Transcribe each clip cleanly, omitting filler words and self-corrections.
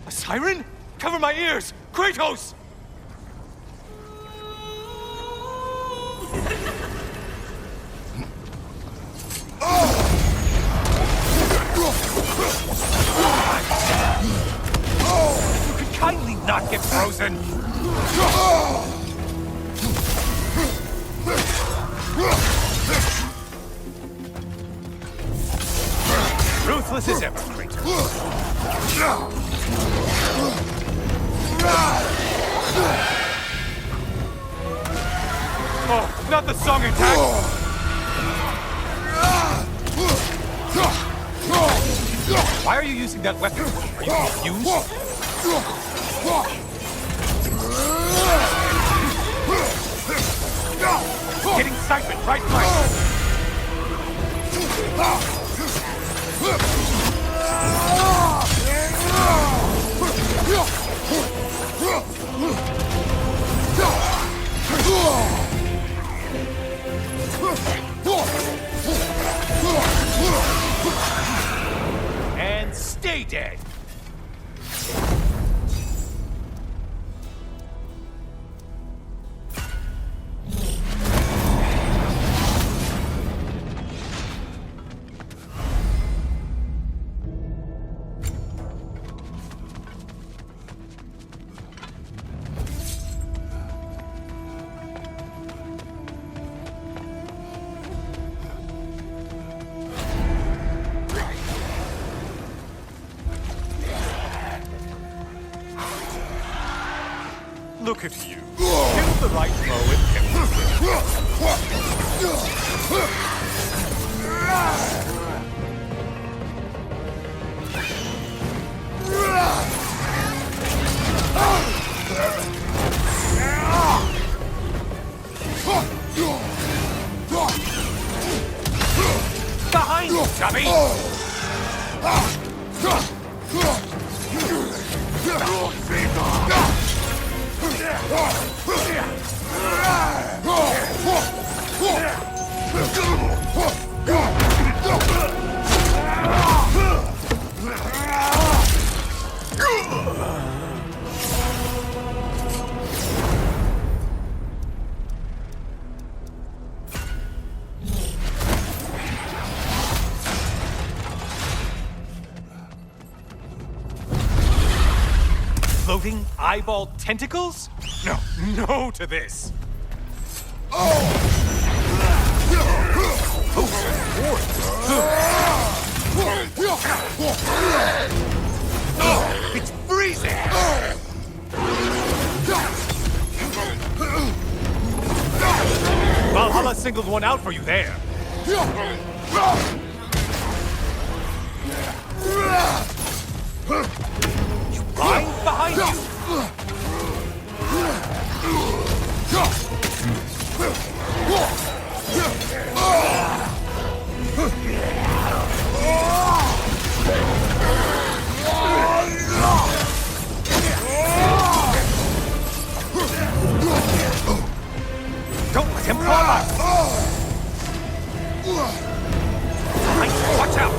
A siren? Cover my ears! Kratos! You could kindly not get frozen! Ruthless as ever, Kratos. Oh, not the song attack! Why are you using that weapon? Are you confused? Getting siphoned right by. And stay dead. Look at you. Kill the right foe and behind you, dummy! Floating eyeball tentacles? No, no to this. It's freezing! Valhalla singled one out for you there. Lying behind you! Don't let him fall out! Watch out!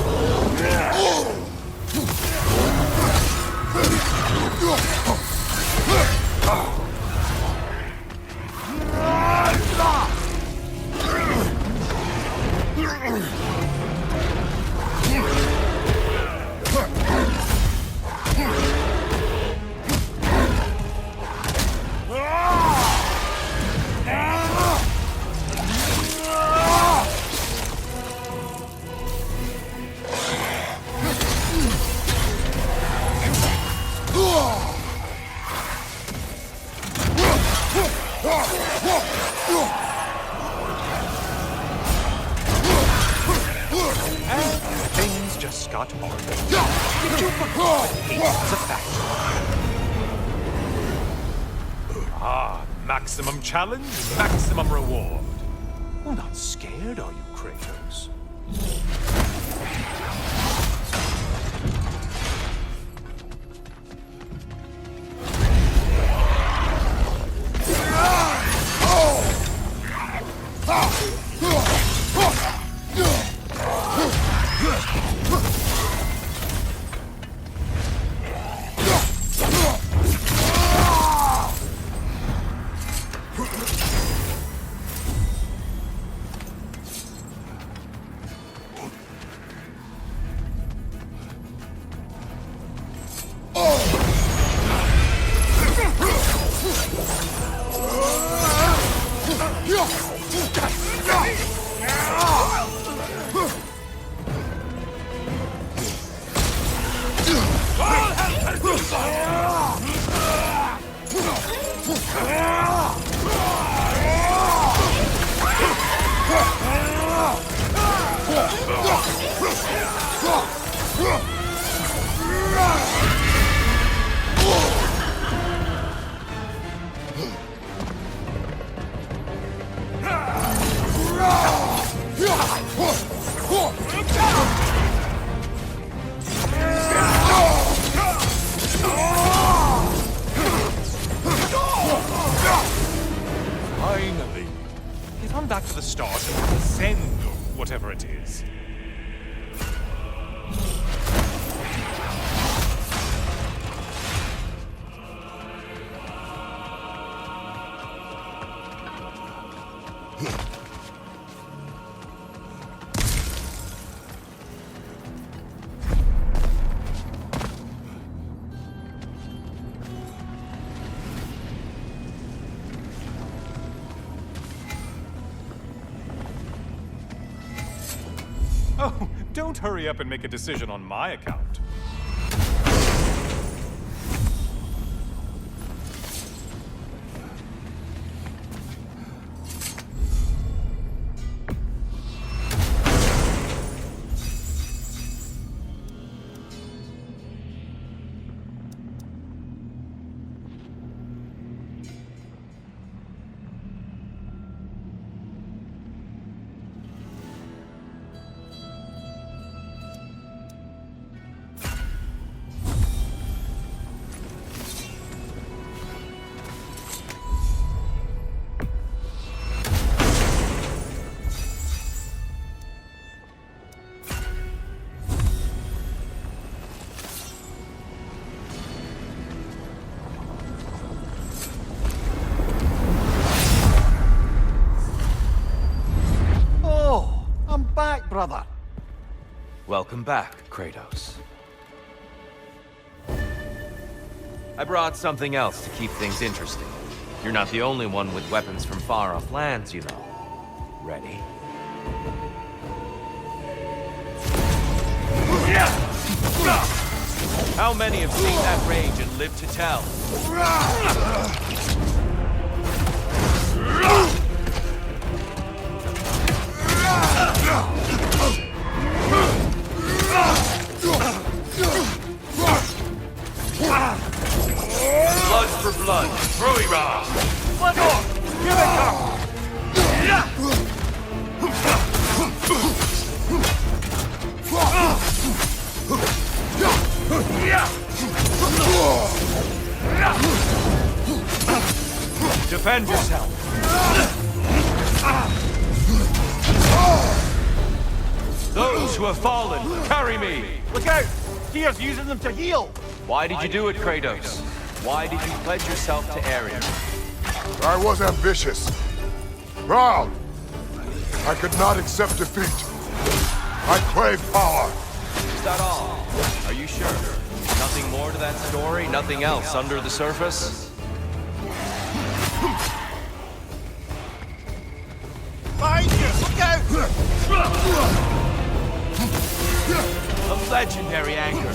Haste is a fact. Ah, maximum challenge, maximum reward. Well, not scared, are you, Kratos? Finally. Get on back to the start and send whatever it is. Oh, don't hurry up and make a decision on my account. Brother. Welcome back, Kratos. I brought something else to keep things interesting. You're not the only one with weapons from far-off lands, you know. Ready? How many have seen that rage and lived to tell? Blood for blood. Ruira! Blood off! Here they come! Defend yourself! Those who have fallen, carry me! Look out! Tyr's using them to heal! Why did you do it, Kratos? Why did you pledge yourself to Ares? I was ambitious. Proud. I could not accept defeat. I crave power. Is that all? Are you sure? Nothing more to that story? Nothing else under the surface? Behind you! Look out! A legendary anger.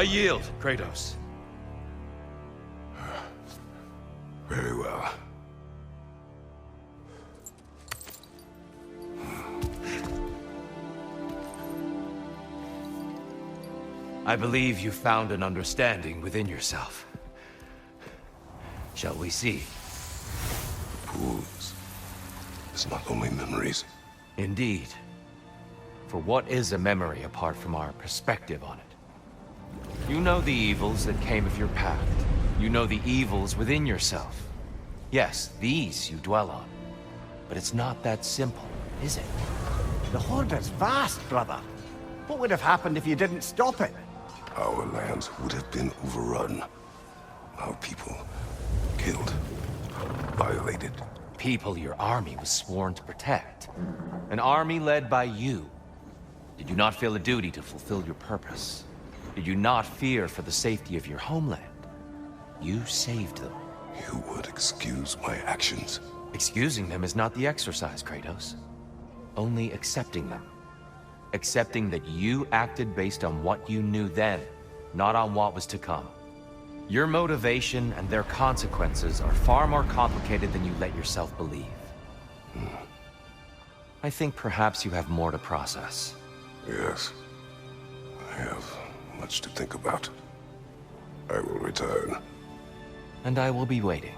yield, Kratos. Very well. I believe you found an understanding within yourself. Shall we see? Fools. It's not only memories. Indeed. For what is a memory apart from our perspective on it? You know the evils that came of your path. You know the evils within yourself. Yes, these you dwell on. But it's not that simple, is it? The Horde is vast, brother. What would have happened if you didn't stop it? Our lands would have been overrun. Our people killed, violated. People your army was sworn to protect. An army led by you. Did you not feel a duty to fulfill your purpose? Did you not fear for the safety of your homeland? You saved them. You would excuse my actions. Excusing them is not the exercise, Kratos. Only accepting them. Accepting that you acted based on what you knew then, not on what was to come. Your motivation and their consequences are far more complicated than you let yourself believe. I think perhaps you have more to process. Yes. I have much to think about. I will return. And I will be waiting.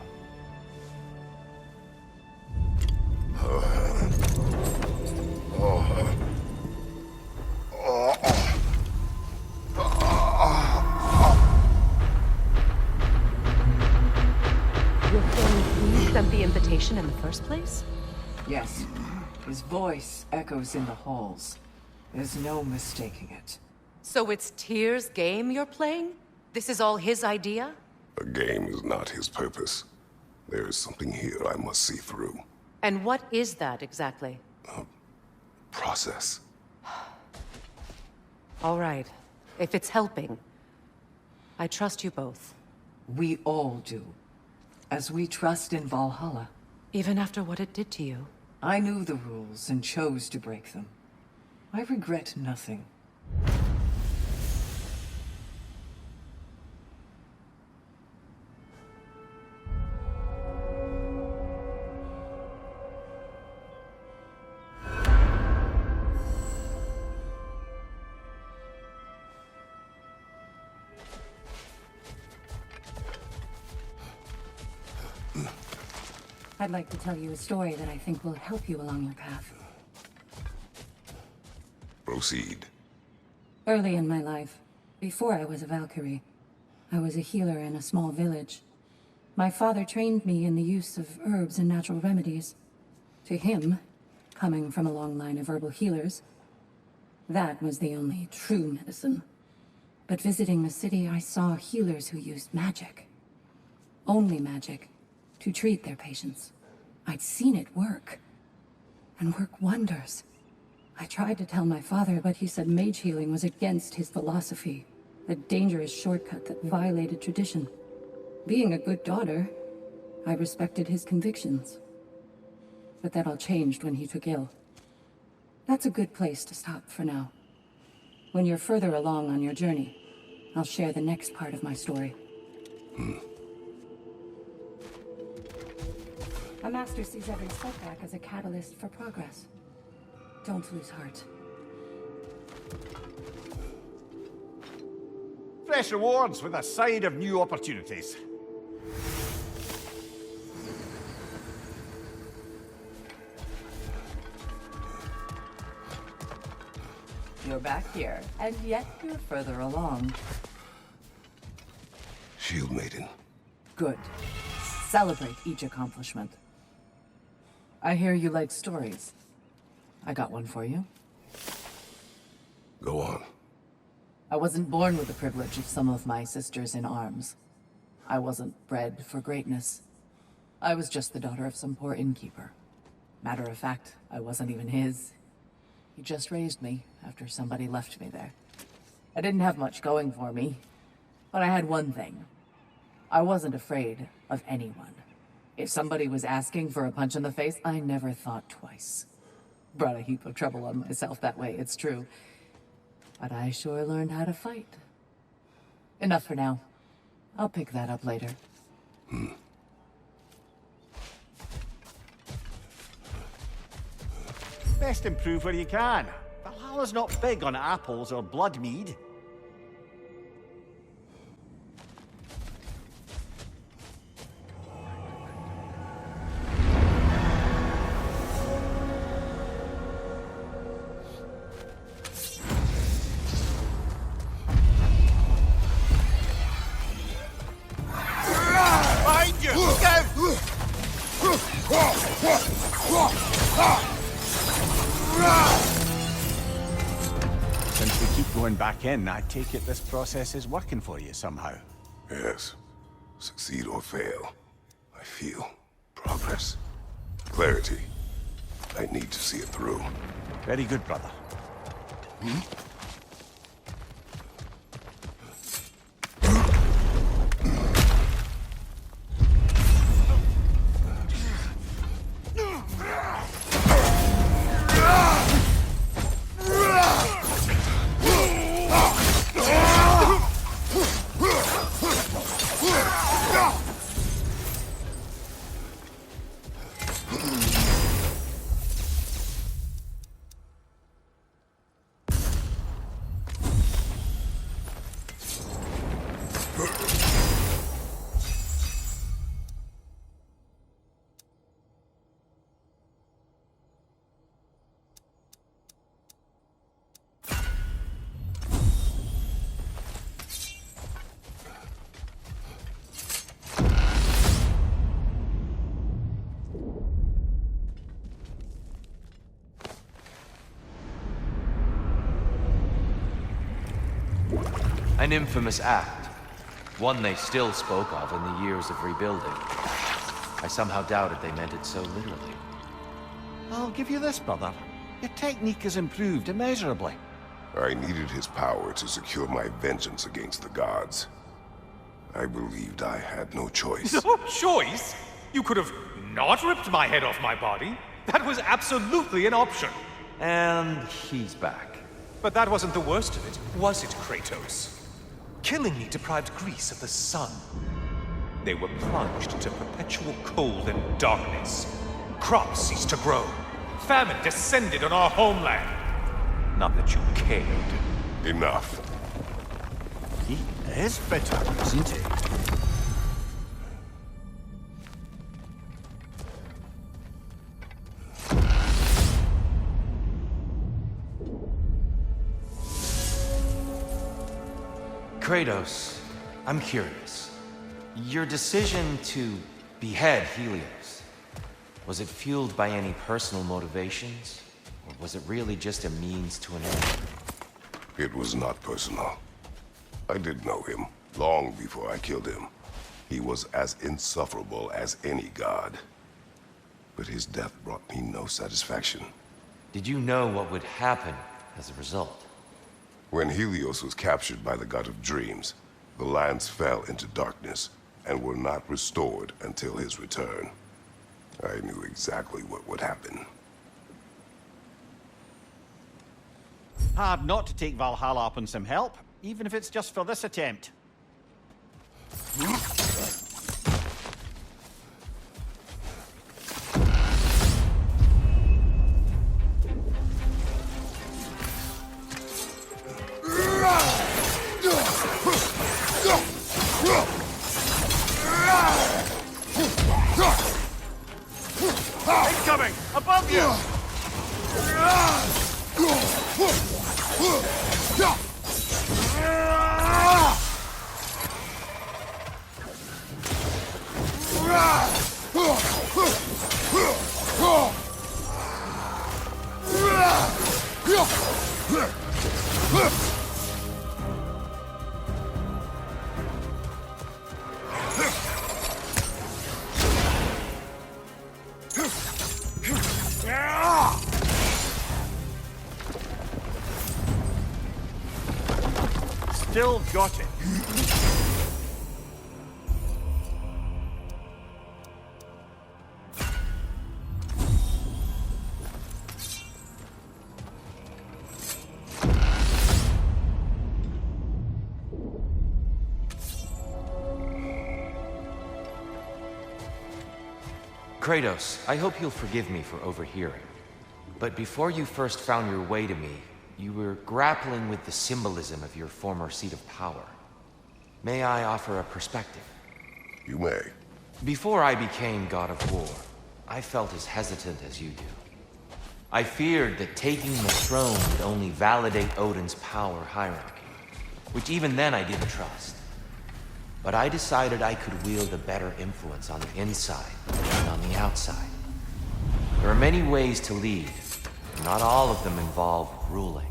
You sent the invitation in the first place? Yes. His voice echoes in the halls. There's no mistaking it. So it's Tyr's game you're playing? This is all his idea? A game is not his purpose. There is something here I must see through. And what is that exactly? Process. All right. If it's helping, I trust you both. We all do. As we trust in Valhalla. Even after what it did to you. I knew the rules and chose to break them. I regret nothing. I'd like to tell you a story that I think will help you along your path. Proceed. Early in my life, before I was a Valkyrie, I was a healer in a small village. My father trained me in the use of herbs and natural remedies. To him, coming from a long line of herbal healers, that was the only true medicine. But visiting the city, I saw healers who used magic. Only magic. To treat their patients. I'd seen it work. And work wonders. I tried to tell my father, but he said mage healing was against his philosophy. A dangerous shortcut that violated tradition. Being a good daughter, I respected his convictions. But that all changed when he took ill. That's a good place to stop for now. When you're further along on your journey, I'll share the next part of my story. A master sees every setback as a catalyst for progress. Don't lose heart. Fresh rewards with a side of new opportunities. You're back here, and yet you're further along. Shield Maiden. Good. Celebrate each accomplishment. I hear you like stories. I got one for you. Go on. I wasn't born with the privilege of some of my sisters in arms. I wasn't bred for greatness. I was just the daughter of some poor innkeeper. Matter of fact, I wasn't even his. He just raised me after somebody left me there. I didn't have much going for me, but I had one thing. I wasn't afraid of anyone. If somebody was asking for a punch in the face, I never thought twice. Brought a heap of trouble on myself that way, it's true. But I sure learned how to fight. Enough for now. I'll pick that up later. Best improve where you can. Valhalla's not big on apples or blood mead. Behind you! Go! Since we keep going back in, I take it this process is working for you somehow. Yes. Succeed or fail, I feel progress. Clarity. I need to see it through. Very good, brother. An infamous act. One they still spoke of in the years of rebuilding. I somehow doubted they meant it so literally. I'll give you this, brother. Your technique has improved immeasurably. I needed his power to secure my vengeance against the gods. I believed I had no choice. No choice? You could have not ripped my head off my body. That was absolutely an option. And he's back. But that wasn't the worst of it, was it, Kratos? Killing me deprived Greece of the sun. They were plunged into perpetual cold and darkness. Crops ceased to grow. Famine descended on our homeland. Not that you cared. Enough. He is bitter, isn't he? Kratos, I'm curious. Your decision to behead Helios, was it fueled by any personal motivations? Or was it really just a means to an end? It was not personal. I did know him, long before I killed him. He was as insufferable as any god. But his death brought me no satisfaction. Did you know what would happen as a result? When Helios was captured by the god of dreams, the lands fell into darkness and were not restored until his return. I knew exactly what would happen. Hard not to take Valhalla up on some help, even if it's just for this attempt. Incoming! Above you! Still got it. Kratos, I hope you'll forgive me for overhearing. But before you first found your way to me, you were grappling with the symbolism of your former seat of power. May I offer a perspective? You may. Before I became God of War, I felt as hesitant as you do. I feared that taking the throne would only validate Odin's power hierarchy, which even then I didn't trust. But I decided I could wield a better influence on the inside than on the outside. There are many ways to lead, and not all of them involve ruling.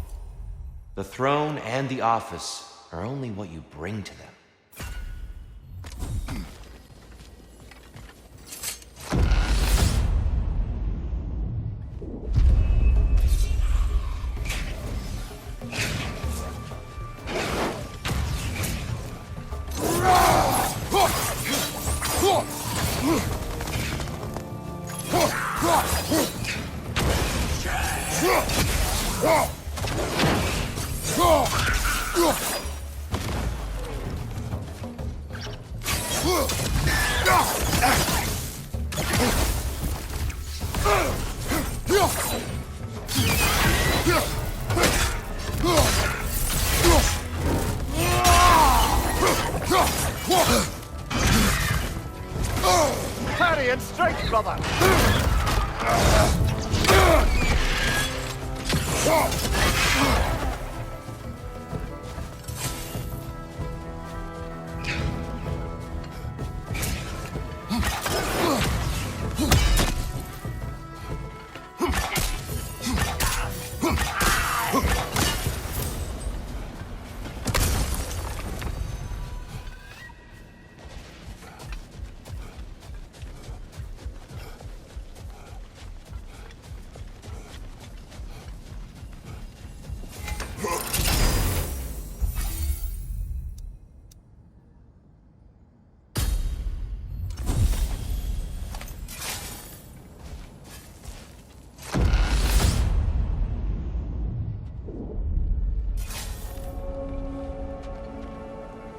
The throne and the office are only what you bring to them. Parry and strike, brother!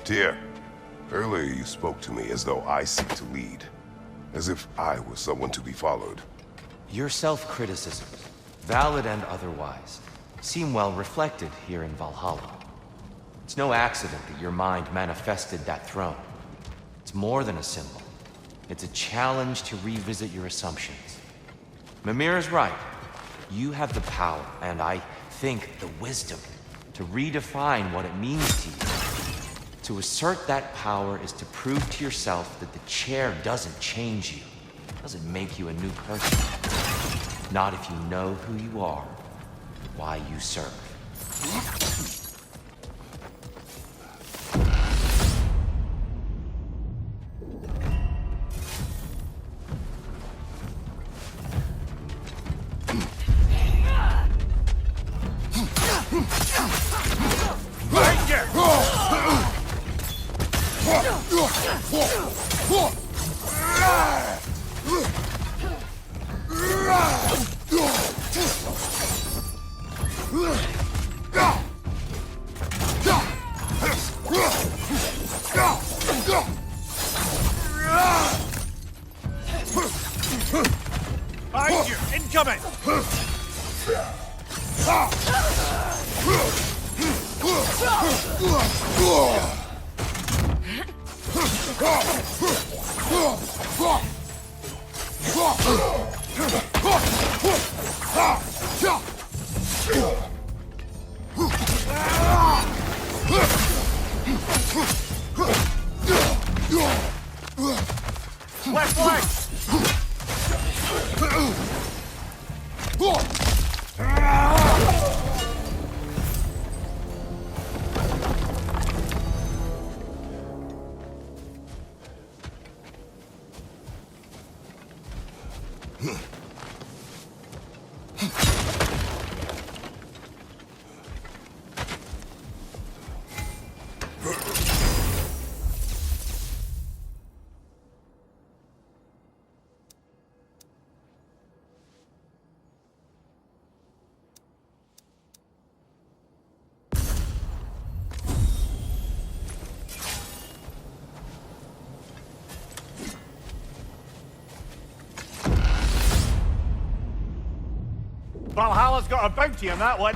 Tyr, earlier you spoke to me as though I seek to lead, as if I was someone to be followed. Your self-criticisms, valid and otherwise, seem well reflected here in Valhalla. It's no accident that your mind manifested that throne. It's more than a symbol. It's a challenge to revisit your assumptions. Mimir is right. You have the power, and I think the wisdom, to redefine what it means to you. To assert that power is to prove to yourself that the chair doesn't change you, doesn't make you a new person. Not if you know who you are, why you serve. Behind you! Incoming! Left leg! Valhalla's got a bounty on that one.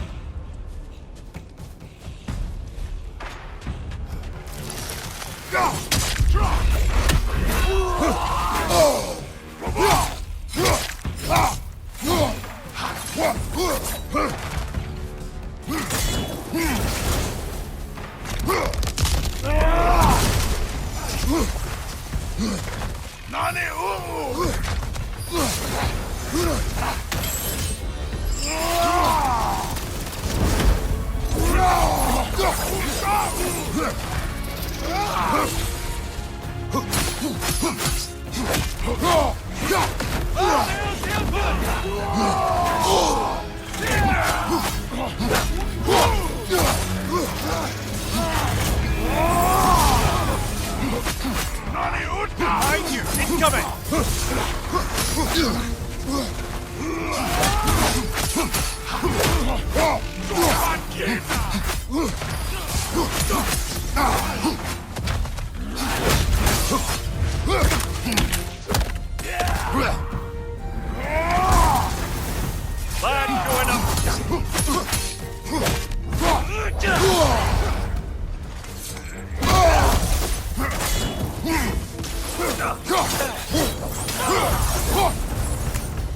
Behind you! Incoming! Lad going up.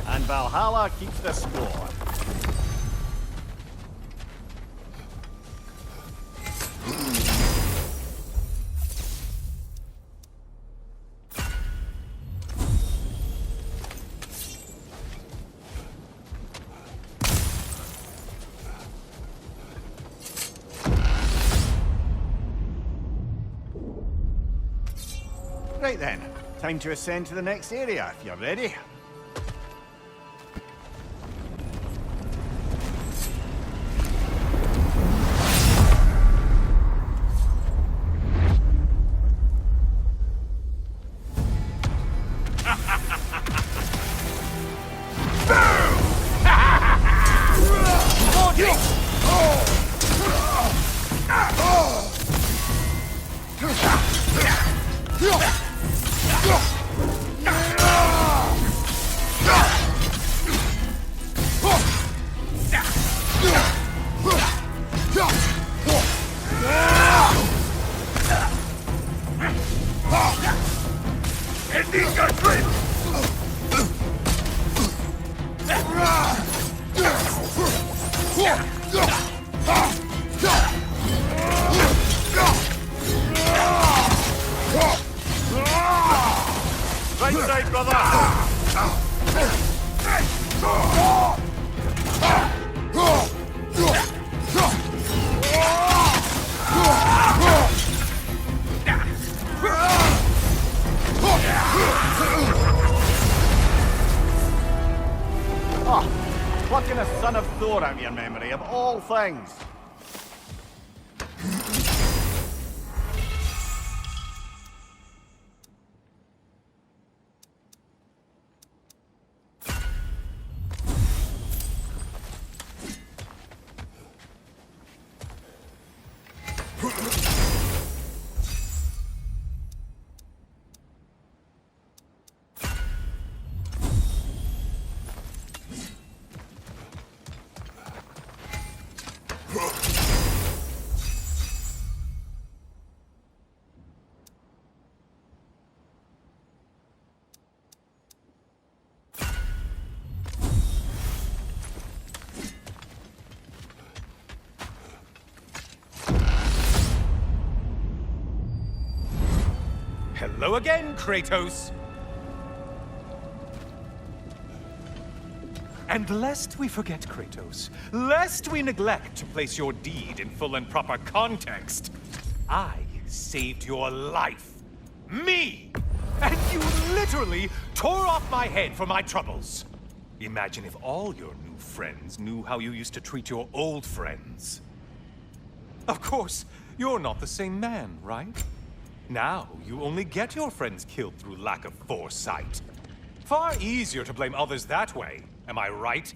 And Valhalla keeps the score. Right then, time to ascend to the next area if you're ready. Right side, brother! Oh, plucking a son of Thor out of your memory, of all things. Hello again, Kratos! And lest we forget, Kratos, lest we neglect to place your deed in full and proper context, I saved your life. Me! And you literally tore off my head for my troubles. Imagine if all your new friends knew how you used to treat your old friends. Of course, you're not the same man, right? Now, you only get your friends killed through lack of foresight. Far easier to blame others that way, am I right?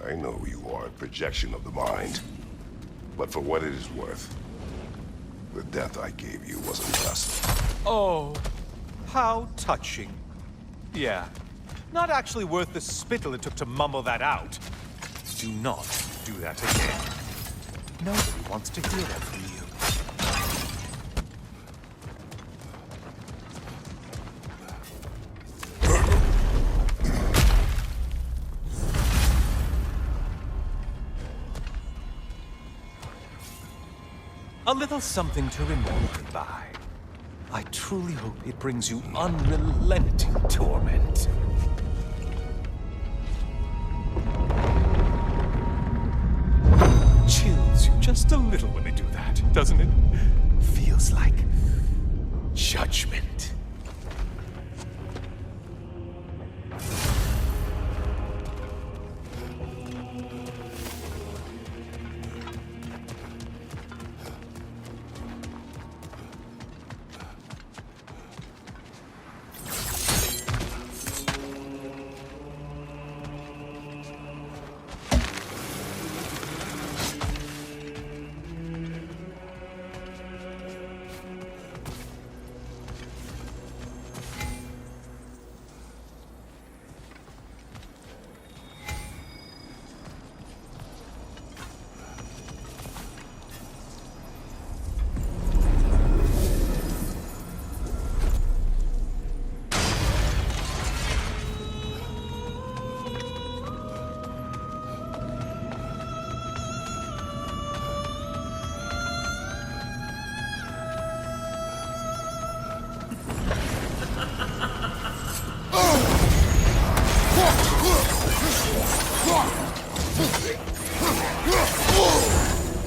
I know you are a projection of the mind. But for what it is worth, the death I gave you wasn't just. Oh, how touching. Yeah, not actually worth the spittle it took to mumble that out. do not do that again. Nobody wants to hear that from you. A little something to remember by. I truly hope it brings you unrelenting torment. Chills you just a little when they do that, doesn't it? Feels like judgment.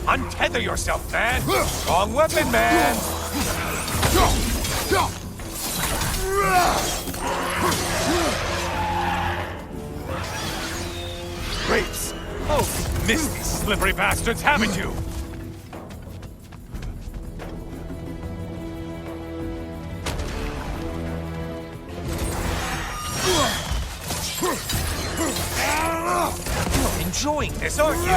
Untether yourself, man! Wrong weapon, man! Grapes! Oh, you missed these slippery bastards, haven't you? You're enjoying this, aren't you?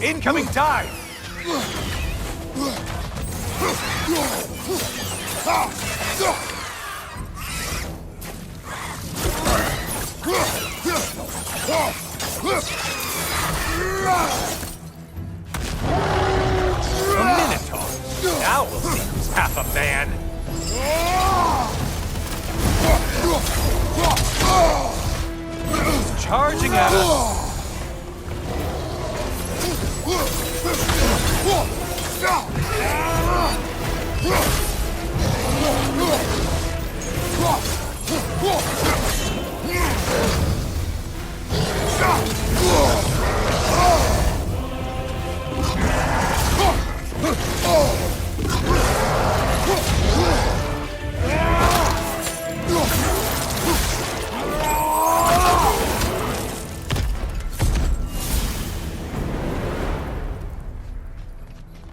Incoming dive! A Minotaur! Now we'll see who's half a man! He's charging at us!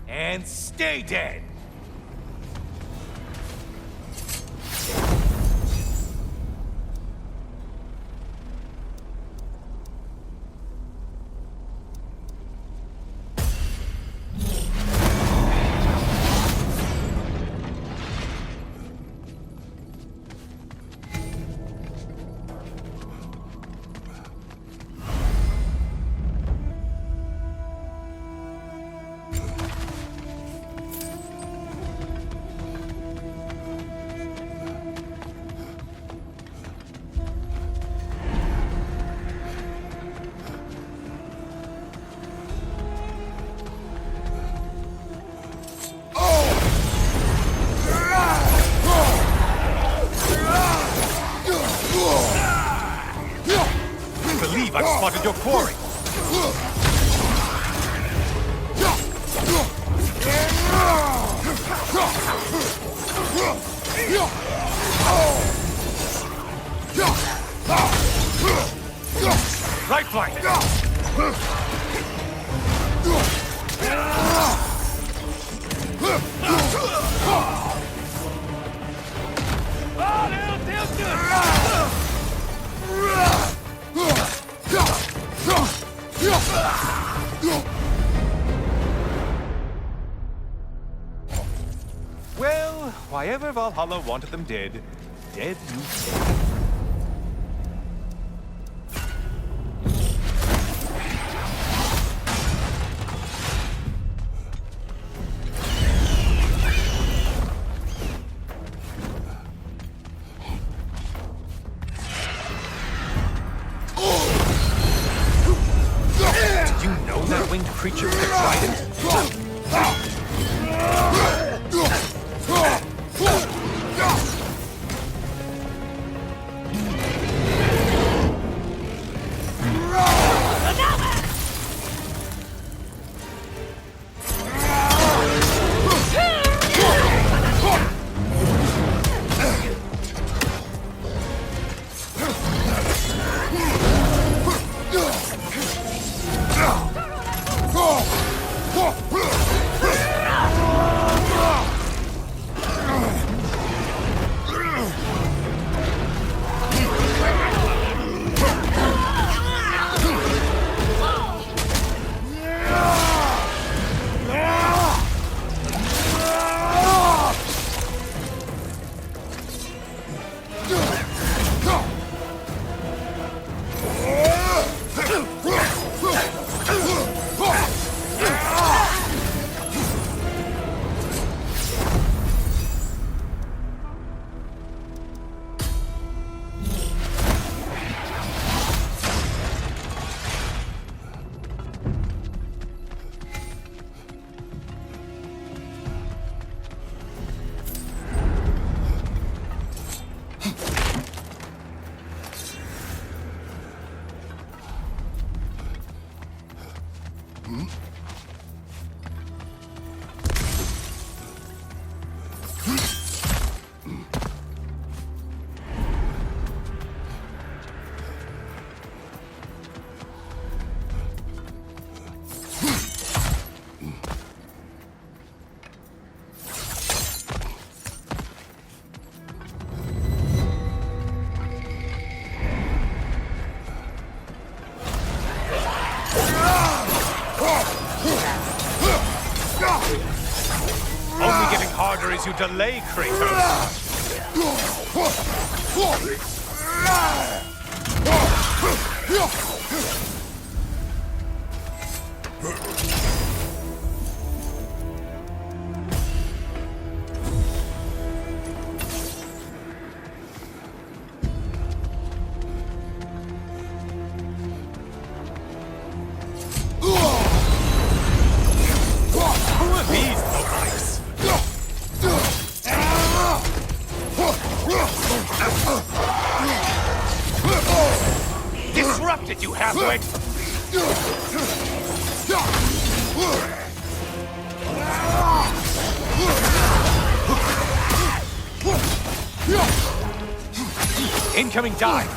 And stay dead! I've spotted your quarry! ever Valhalla wanted them dead, dead you stay. Did you know that winged creature with a trident? Only getting harder as you delay, Kratos. Who are these lowlifes? Disrupted, you half-wit! Incoming dive!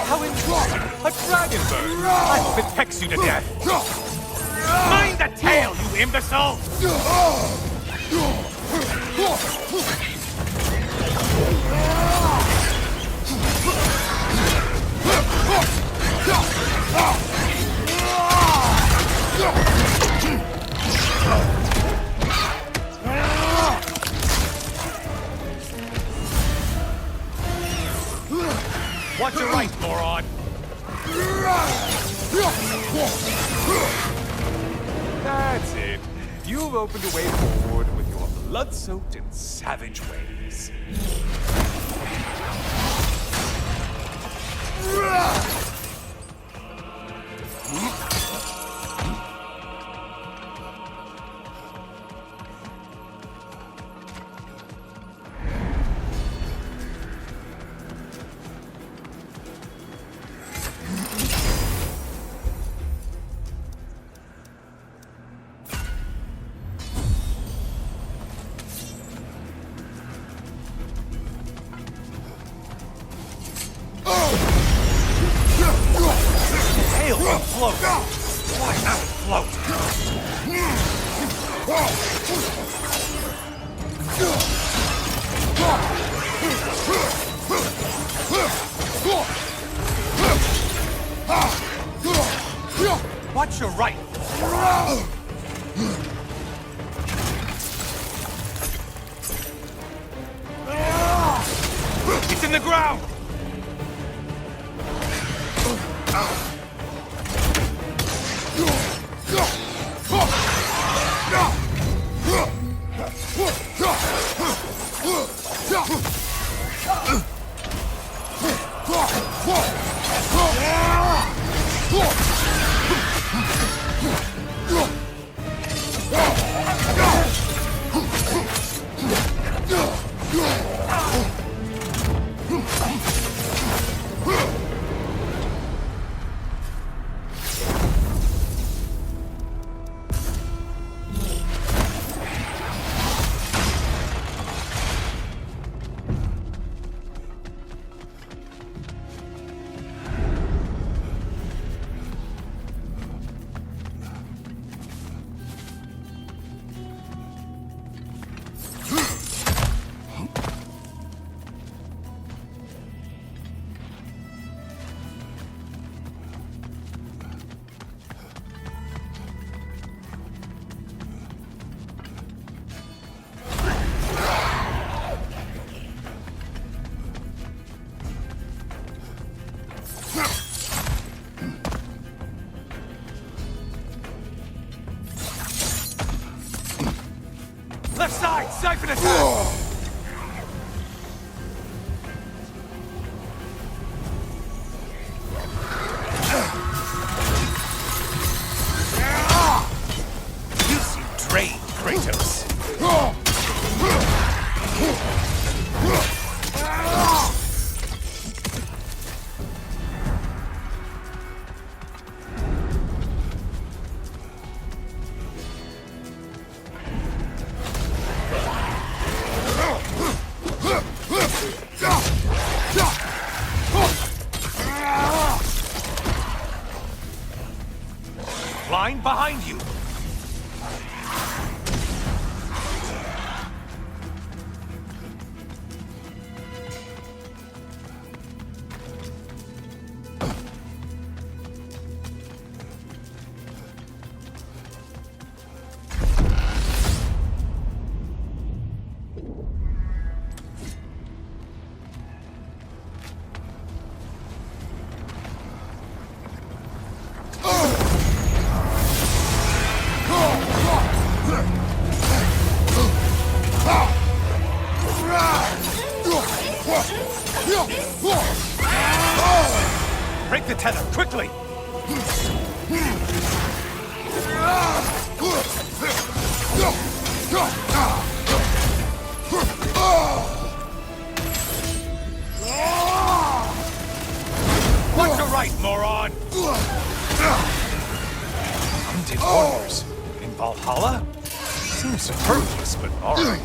How interesting! A dragon bird! I hope it pecks you to death! Mind the tail, you imbecile! Watch your right, moron! That's it. You've opened a way forward with your blood-soaked and savage ways. Sail and float! Why not float? Watch your right! It's in the ground! Left side! Siphon attack! You seem drained, Kratos. Line behind you! Break the tether, quickly! Watch your right, moron! Undead warriors in Valhalla? Seems superfluous, but alright.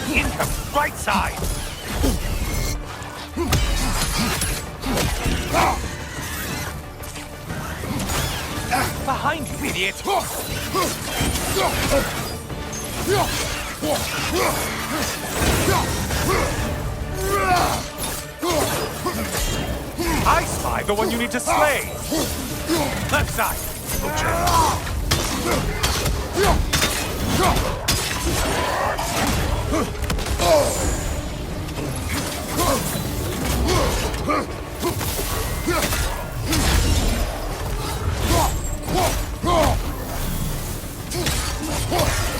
Incoming, right side! Behind you, idiot! I spy the one you need to slay! Left side!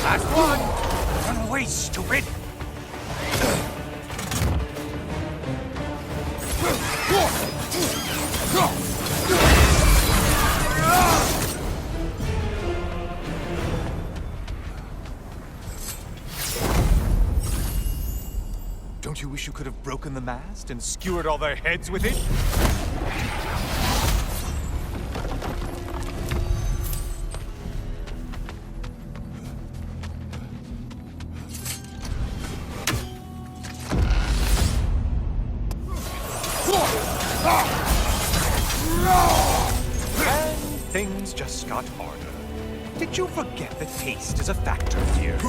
Last one! Run away, stupid! Don't you wish you could have broken the mast and skewered all their heads with it? And things just got harder. Did you forget that haste is a factor here?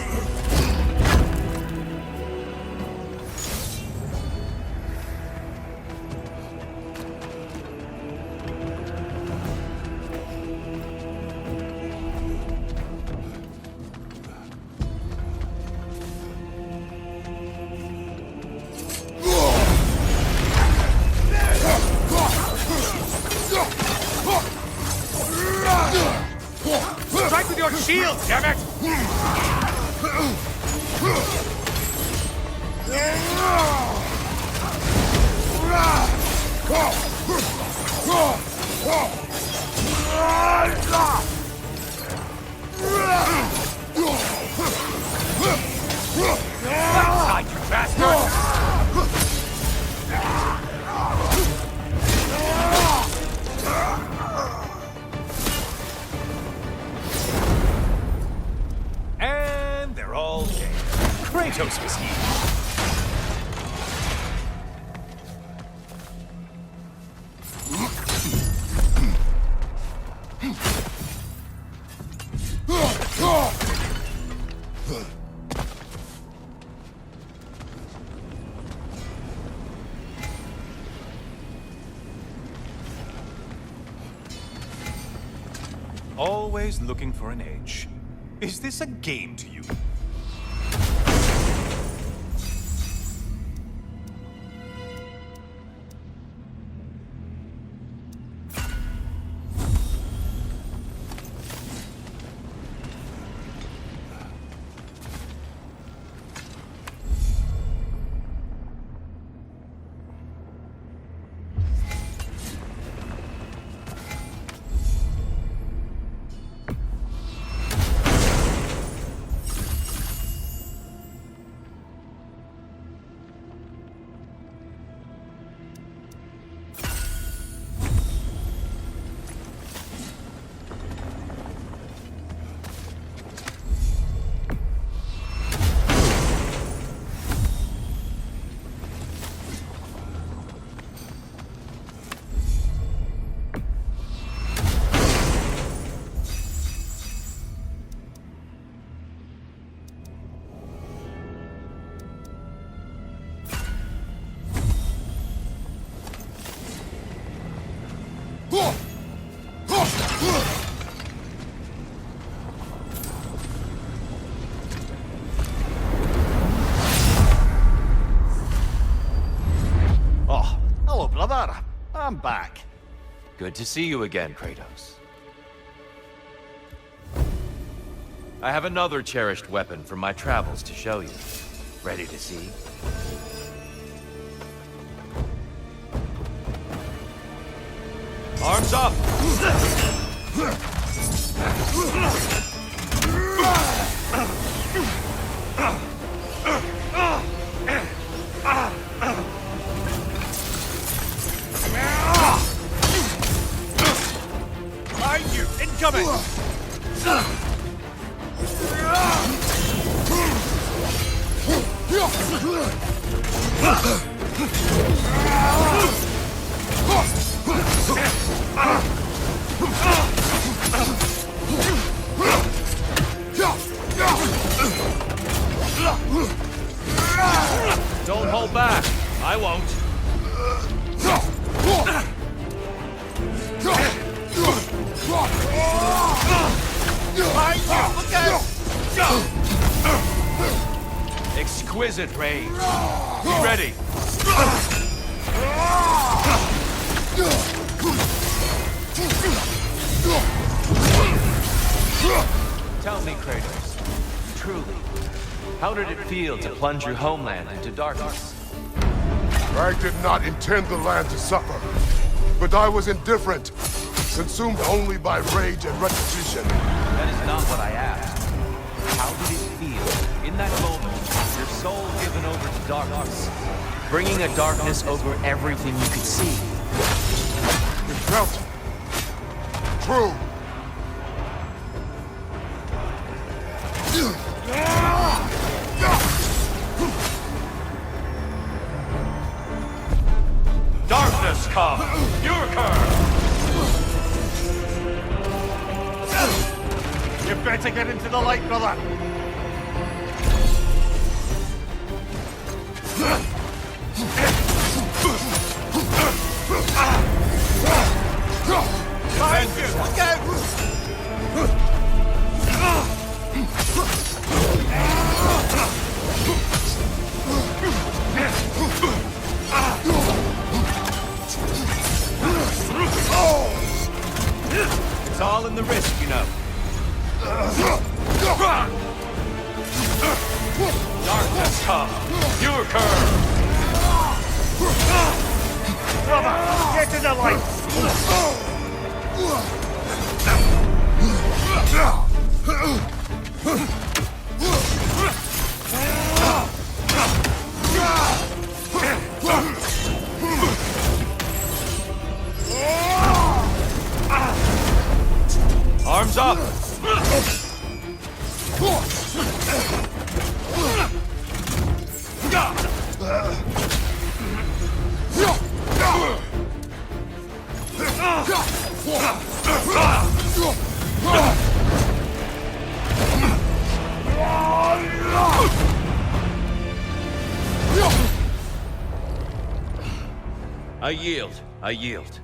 Strike with your shield, damn it! Backside, you bastard! And they're all dead. Kratos was here. Always looking for an edge. Is this a game to you? Oh, hello, brother. I'm back. Good to see you again, Kratos. I have another cherished weapon from my travels to show you. Ready to see? Arms up! Behind you! Incoming! Don't hold back. I won't. Look out! Exquisite rage. Be ready. Tell me, Kratos, truly, how did it feel to plunge your homeland into darkness? I did not intend the land to suffer, but I was indifferent, consumed only by rage and retribution. That is not what I asked. How did it feel, in that moment, your soul given over to darkness, bringing a darkness over everything you could see. It felt true. Darkness come! Your curse! You better get into the light, brother. Look out! It's all in the wrist, you know. Darkness come! Your curse! Brother, get to the light! Arms up! I yield. I yield.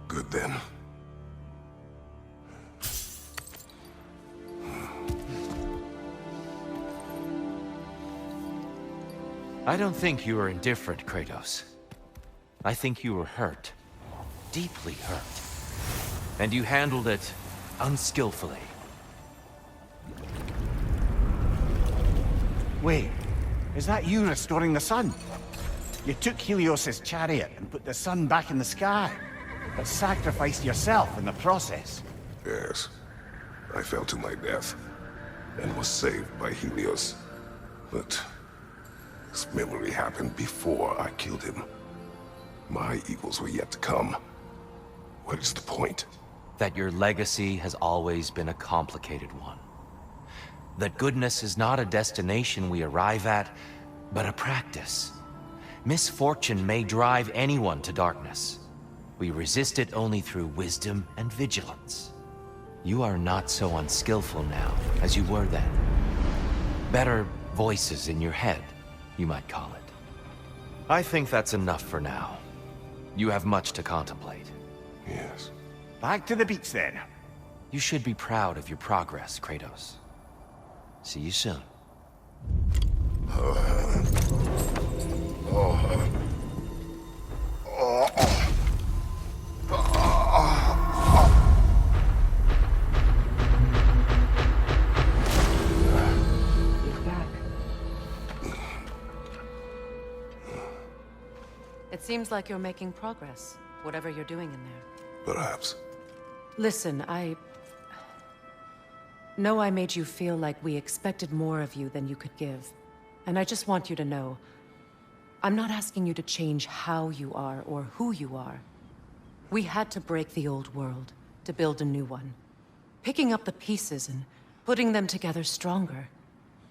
Good then. I don't think you were indifferent, Kratos. I think you were hurt. Deeply hurt. And you handled it unskillfully. Wait, is that you restoring the sun? You took Helios's chariot and put the sun back in the sky, but sacrificed yourself in the process. Yes. I fell to my death and was saved by Helios. But this memory happened before I killed him. My evils were yet to come. What is the point? That your legacy has always been a complicated one. That goodness is not a destination we arrive at, but a practice. Misfortune may drive anyone to darkness. We resist it only through wisdom and vigilance. You are not so unskillful now as you were then. Better voices in your head, you might call it. I think that's enough for now. You have much to contemplate. Yes. Back to the beach then. You should be proud of your progress, Kratos. See you soon. It seems like you're making progress, whatever you're doing in there. Perhaps. Listen, I know I made you feel like we expected more of you than you could give. And I just want you to know, I'm not asking you to change how you are or who you are. We had to break the old world to build a new one. Picking up the pieces and putting them together stronger.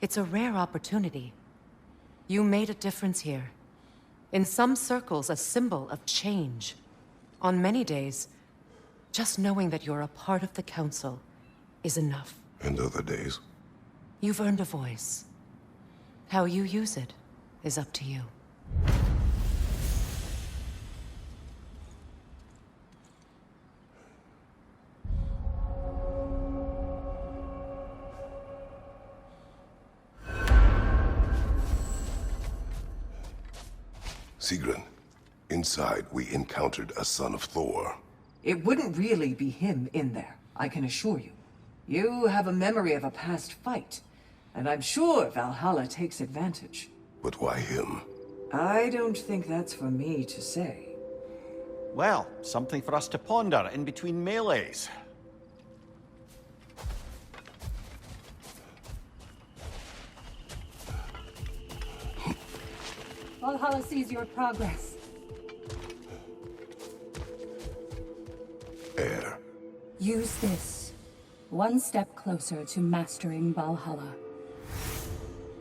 It's a rare opportunity. You made a difference here. In some circles, a symbol of change. On many days, just knowing that you're a part of the Council is enough. And other days? You've earned a voice. How you use it is up to you. Sigrun, inside we encountered a son of Thor. It wouldn't really be him in there, I can assure you. You have a memory of a past fight, and I'm sure Valhalla takes advantage. But why him? I don't think that's for me to say. Well, something for us to ponder in between melees. Valhalla sees your progress. Air. Use this. One step closer to mastering Valhalla.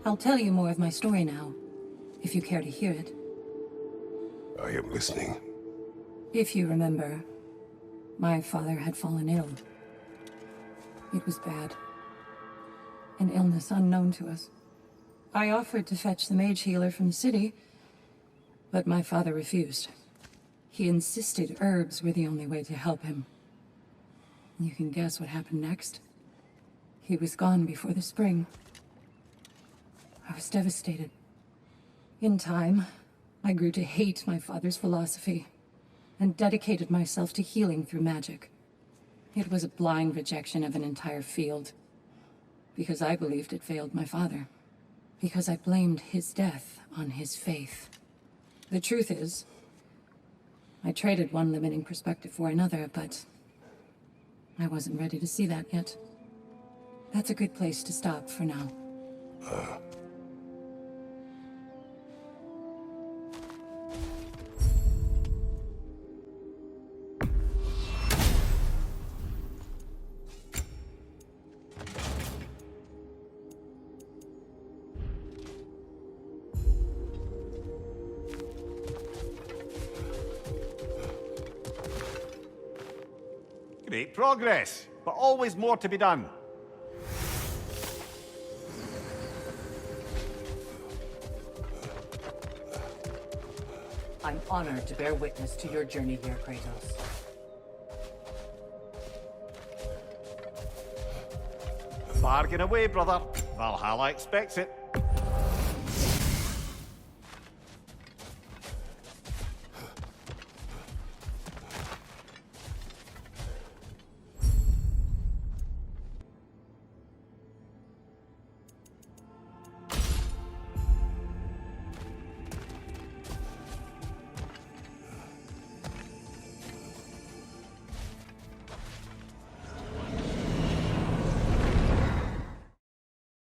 I'll tell you more of my story now, if you care to hear it. I am listening. If you remember, my father had fallen ill. It was bad. An illness unknown to us. I offered to fetch the mage healer from the city, but my father refused. He insisted herbs were the only way to help him. You can guess what happened next. He was gone before the spring. I was devastated. In time, I grew to hate my father's philosophy, and dedicated myself to healing through magic. It was a blind rejection of an entire field, because I believed it failed my father. Because I blamed his death on his faith. The truth is, I traded one limiting perspective for another, but I wasn't ready to see that yet. That's a good place to stop for now. Great progress, but always more to be done. I'm honored to bear witness to your journey here, Kratos. Bargain away, brother. Valhalla expects it.